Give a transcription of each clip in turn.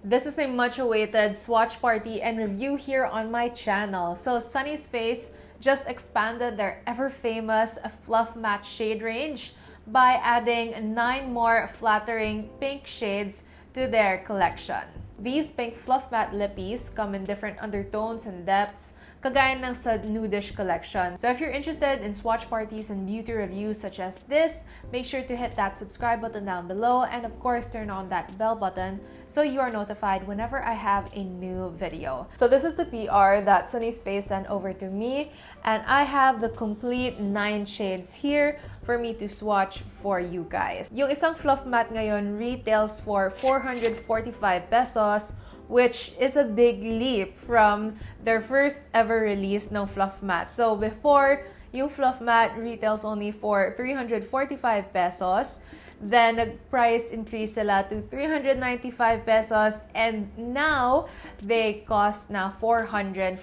This is a much-awaited swatch party and review here on my channel. So Sunnies Face just expanded their ever-famous Fluff Matte shade range by adding 9 more flattering pink shades to their collection. These pink Fluff Matte lippies come in different undertones and depths, kagaya ng sa nudish collection. So if you're interested in swatch parties and beauty reviews such as this, make sure to hit that subscribe button down below and of course turn on that bell button so you are notified whenever I have a new video. So this is the PR that Sunnies Face sent over to me, and I have the complete 9 shades here for me to swatch for you guys. Yung isang Fluff Matte ngayon retails for 445 pesos, which is a big leap from their first ever release ng Fluff Matte. So before, yung Fluff Matte retails only for 345 pesos. Then, nag-price increase sila to 395 pesos. And now, they cost na 445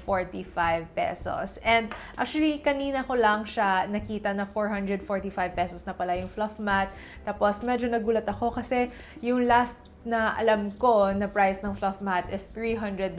pesos. And actually, kanina ko lang siya nakita na 445 pesos na pala yung Fluff Matte. Tapos, medyo nagulat ako kasi yung last na alam ko na price ng Fluff Matte is 395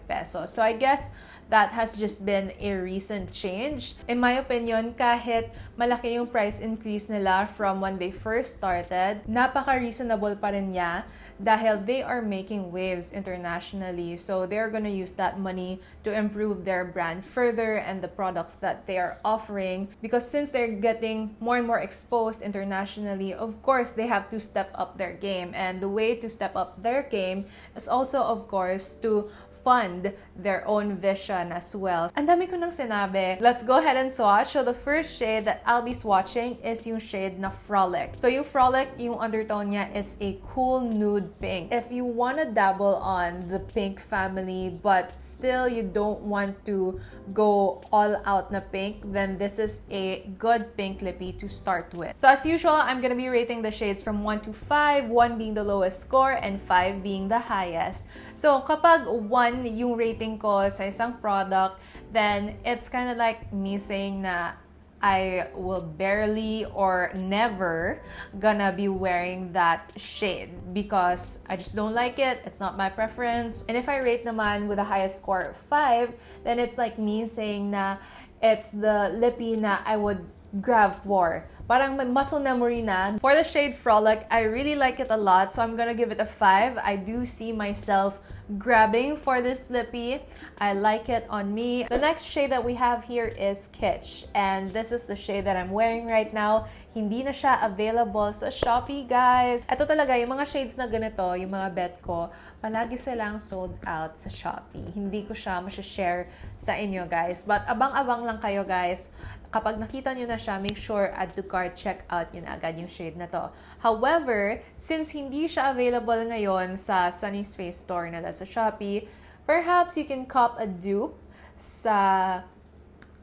pesos. So I guess that has just been a recent change. In my opinion, kahit malaki yung price increase nila from when they first started, napaka-reasonable pa rin niya dahil they are making waves internationally. So they're gonna use that money to improve their brand further and the products that they are offering. Because since they're getting more and more exposed internationally, of course, they have to step up their game. And the way to step up their game is also, of course, to fund their own vision as well. Ang dami ko nang sinabi. Let's go ahead and swatch. So the first shade that I'll be swatching is yung shade na Frolic. So yung Frolic, yung undertone niya is a cool nude pink. If you wanna dabble on the pink family but still you don't want to go all out na pink, then this is a good pink lippy to start with. So as usual, I'm gonna be rating the shades from 1 to 5, 1 being the lowest score and 5 being the highest. So kapag 1 yung rating ko sa isang product, then it's kind of like me saying na I will barely or never gonna be wearing that shade because I just don't like it. It's not my preference. And if I rate naman with a highest score of 5, then it's like me saying na it's the lippy na I would grab for. Parang may muscle memory na. For the shade Frolic, I really like it a lot, so I'm gonna give it a 5. I do see myself grabbing for this lippy. I like it on me. The next shade that we have here is Kitsch, and this is the shade that I'm wearing right now. Hindi na siya available sa Shopee, guys. Ito talaga, yung mga shades na ganito, yung mga bet ko, palagi silang sold out sa Shopee. Hindi ko siya masya-share sa inyo, guys. But abang-abang lang kayo, guys. Kapag nakita nyo na siya, make sure add to cart, check out yun agad yung shade na to. However, since hindi siya available ngayon sa Sunnies Face store nila sa Shopee, perhaps you can cop a dupe sa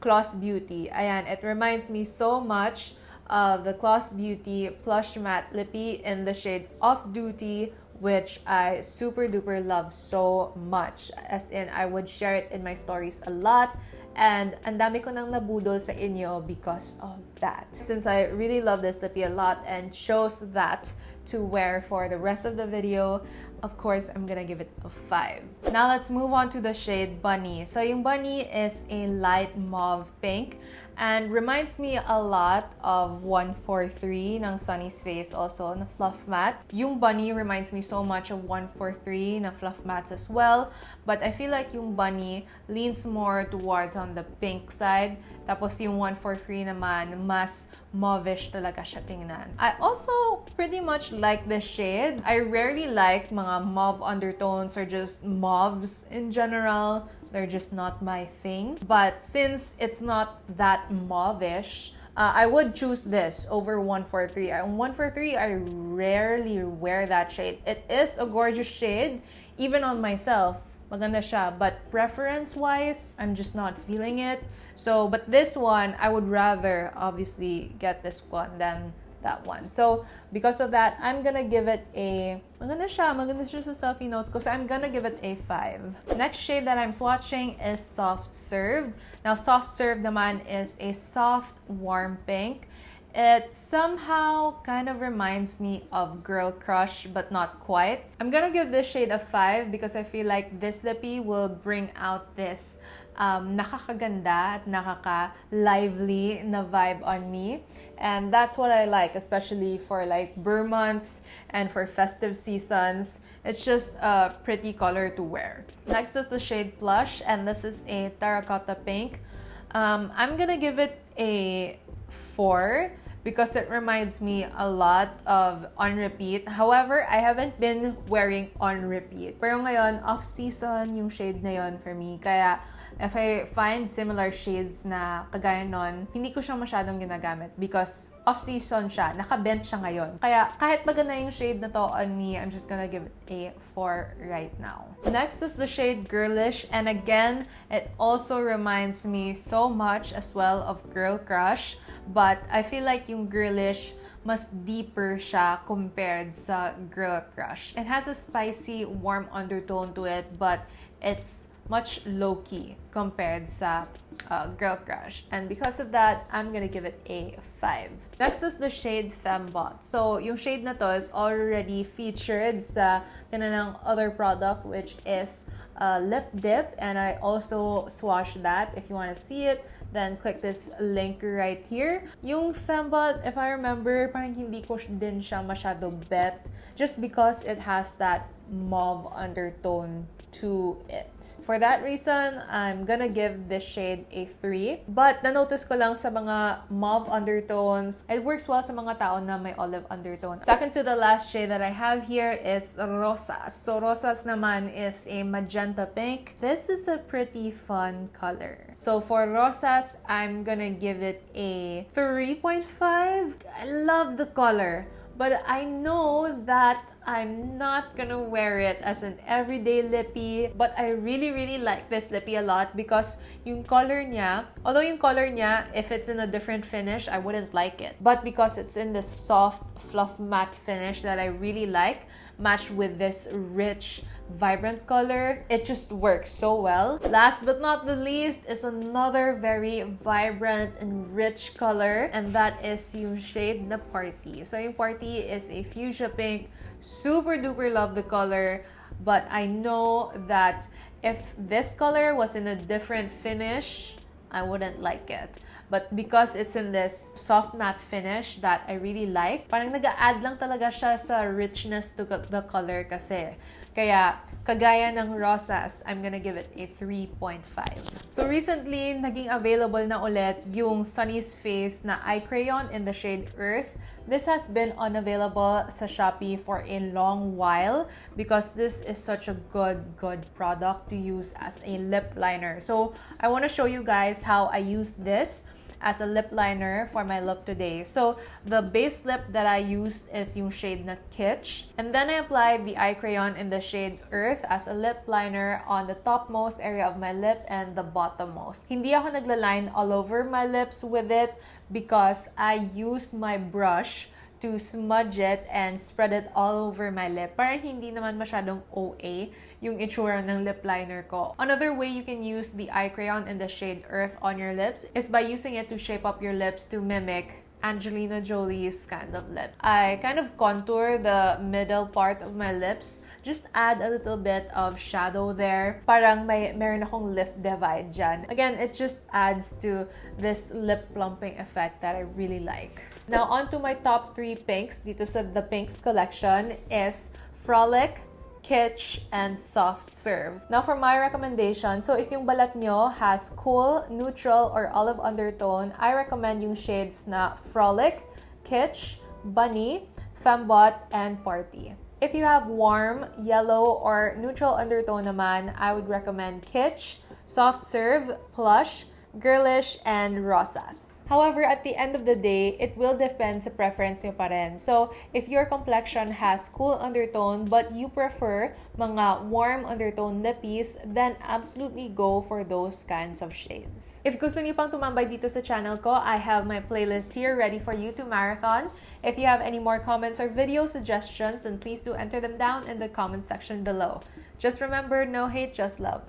Gloss Beauty. Ayan, it reminds me so much of the Gloss Beauty Plush Matte Lippy in the shade Off Duty, which I super duper love so much. As in, I would share it in my stories a lot. And ang dami ko nang nabudol sa inyo because of that. Since I really love this lippy a lot and chose that to wear for the rest of the video, of course, I'm gonna give it a 5. Now let's move on to the shade Bunny. So yung Bunny is a light mauve pink and reminds me a lot of 143 ng Sunnies Face also na Fluff Matte. Yung Bunny reminds me so much of 143 na Fluff Mattes as well, but I feel like yung Bunny leans more towards on the pink side, tapos yung 143 naman mas mauvish talaga siya tingnan. I also pretty much like this shade. I rarely like mga mauve undertones or just mauves in general. They're just not my thing. But since it's not that mauvish, I would choose this over 143. 143, I rarely wear that shade. It is a gorgeous shade, even on myself. Maganda siya, but preference-wise, I'm just not feeling it. So, but this one, I would rather obviously get this one than that one. So, because of that, I'm gonna give it a... Maganda siya sa selfie notes ko. So, I'm gonna give it a 5. Next shade that I'm swatching is Soft Served. Now, Soft Served naman is a soft, warm pink. It somehow kind of reminds me of Girl Crush, but not quite. I'm gonna give this shade a 5 because I feel like this lippy will bring out this nakakaganda at nakaka-lively na vibe on me. And that's what I like, especially for like Burr months and for festive seasons. It's just a pretty color to wear. Next is the shade Plush, and this is a terracotta pink. I'm gonna give it a 4 because it reminds me a lot of On Repeat. However, I haven't been wearing On Repeat. Pero ngayon, off-season yung shade na yon for me. Kaya if I find similar shades na kagaya nun, hindi ko siya masyadong ginagamit because off-season siya, naka-bench siya ngayon. Kaya kahit maganda yung shade na to on me, I'm just gonna give it a 4 right now. Next is the shade Girlish, and again, it also reminds me so much as well of Girl Crush, but I feel like yung Girlish mas deeper siya compared sa Girl Crush. It has a spicy, warm undertone to it, but it's much low-key compared sa Girl Crush. And because of that, I'm gonna give it a 5. Next is the shade Femmebot. So, yung shade na to is already featured sa kanilang other product, which is Lip Dip. And I also swatched that. If you wanna see it, then click this link right here. Yung Femmebot, if I remember, parang hindi ko din siya masyado bet just because it has that mauve undertone to it. For that reason, I'm gonna give this shade a 3. But na-notice ko lang sa mga mauve undertones, it works well sa mga tao na may olive undertone. Second to the last shade that I have here is Rosas. So Rosas naman is a magenta pink. This is a pretty fun color. So for Rosas, I'm gonna give it a 3.5. I love the color, but I know that I'm not gonna wear it as an everyday lippy, but I really like this lippy a lot because yung color niya, although yung color niya, if it's in a different finish, I wouldn't like it. But because it's in this soft, fluff matte finish that I really like, matched with this rich, vibrant color, it just works so well. Last but not the least is another very vibrant and rich color, and that is yung shade na Party. So yung Party is a fuchsia pink. Super duper love the color, but I know that if this color was in a different finish, I wouldn't like it. But because it's in this soft matte finish that I really like, parang nag-a-add lang talaga siya sa richness to the color kasi. Kaya, kagaya ng Rosas, I'm gonna give it a 3.5. So recently, naging available na ulit yung Sunnies Face na eye crayon in the shade Earth. This has been unavailable sa Shopee for a long while because this is such a good product to use as a lip liner. So I want to show you guys how I use this as a lip liner for my look today. So the base lip that I used is yung shade na Kitsch. And then I applied the eye crayon in the shade Earth as a lip liner on the topmost area of my lip and the bottommost. Hindi ako nagla-line all over my lips with it because I use my brush to smudge it and spread it all over my lip para hindi naman masyadong OA yung itsura ng lip liner ko. Another way you can use the eye crayon in the shade Earth on your lips is by using it to shape up your lips to mimic Angelina Jolie's kind of lip. I kind of contour the middle part of my lips, just add a little bit of shadow there. Parang meron akong lip divide dyan. Again, it just adds to this lip plumping effect that I really like. Now, on to my top 3 pinks dito sa The Pinks collection is Frolic, Kitsch, and Soft Serve. Now, for my recommendation, so if yung balat nyo has cool, neutral, or olive undertone, I recommend yung shades na Frolic, Kitsch, Bunny, Femmebot, and Party. If you have warm, yellow, or neutral undertone naman, I would recommend Kitsch, Soft Serve, Plush, Girlish, and Rosas. However, at the end of the day, it will depend sa preference nyo pa rin. So, if your complexion has cool undertone but you prefer mga warm undertone lippies, then absolutely go for those kinds of shades. If gusto niyo pang tumambay dito sa channel ko, I have my playlist here ready for you to marathon. If you have any more comments or video suggestions, then please do enter them down in the comment section below. Just remember, no hate, just love.